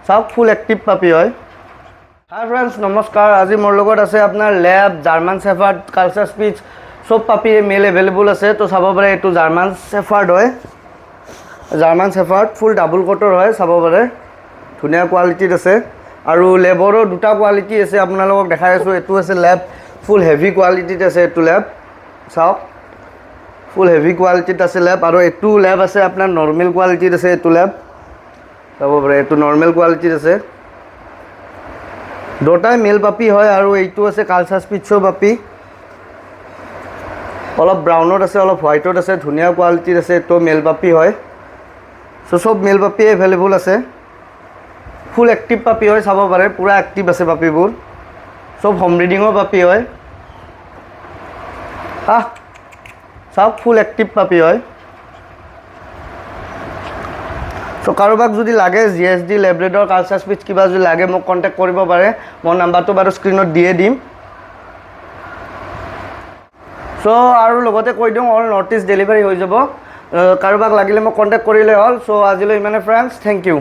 চাওক ফুল এক্টিভ পাপি হয়। হাই ফ্ৰেণ্ডছ, নমস্কাৰ। আজি মোৰ লগত আছে আপোনাৰ লেব, জাৰ্মান শেফাৰ্ড, কালচাৰ স্পিচ, চব পাপি মেল এভেইলেবল আছে। তো চাব পাৰে এইটো জাৰ্মান শেফাৰ্ড হয়। জাৰ্মান শেফাৰ্ড ফুল ডাবল কোটৰ হয়, চাব পাৰে ধুনীয়া কোৱালিটিত আছে। আৰু লেবৰো দুটা কোৱালিটি আছে, আপোনালোকক দেখাই আছোঁ। এইটো আছে লেব, ফুল হেভি কোৱালিটিত আছে এইটো লেব। চাওক ফুল হেভি কোৱালিটিত আছে লেব। আৰু এইটো লেব আছে আপোনাৰ নৰ্মেল কোৱালিটিত আছে। এইটো লেব চাব পাৰে, এইটো নৰ্মেল কোৱালিটিত আছে। দুটাই মেল পাপি হয়। আৰু এইটো আছে কালচাৰ স্পিটছৰ পাপি, অলপ ব্ৰাউনত আছে, অলপ হোৱাইটত আছে, ধুনীয়া কোৱালিটিত আছে। এইটো মেল পাপি হয়। চ' চব মেল পাপি এভেইলেবল আছে। ফুল এক্টিভ পাপি হয়, চাব পাৰে পূৰা এক্টিভ আছে পাপিবোৰ। চব হোম ব্ৰিডিঙৰ পাপি হয়। চাওক ফুল এক্টিভ পাপি হয়। চ' কাৰোবাক যদি লাগে GSD, লেব্ৰেডৰ, কালচাৰ স্পিচ কিবা যদি লাগে মোক কণ্টেক্ট কৰিব পাৰে। মই নাম্বাৰটো বাৰু স্ক্ৰীণত দিয়ে দিম। চ' আৰু লগতে কৈ দিওঁ, অল নৰ্থ ইষ্ট ডেলিভাৰী হৈ যাব। কাৰোবাক লাগিলে মোক কণ্টেক্ট কৰিলে হ'ল। চ' আজিলৈ ইমানে ফ্ৰেণ্ডছ, থেংক ইউ।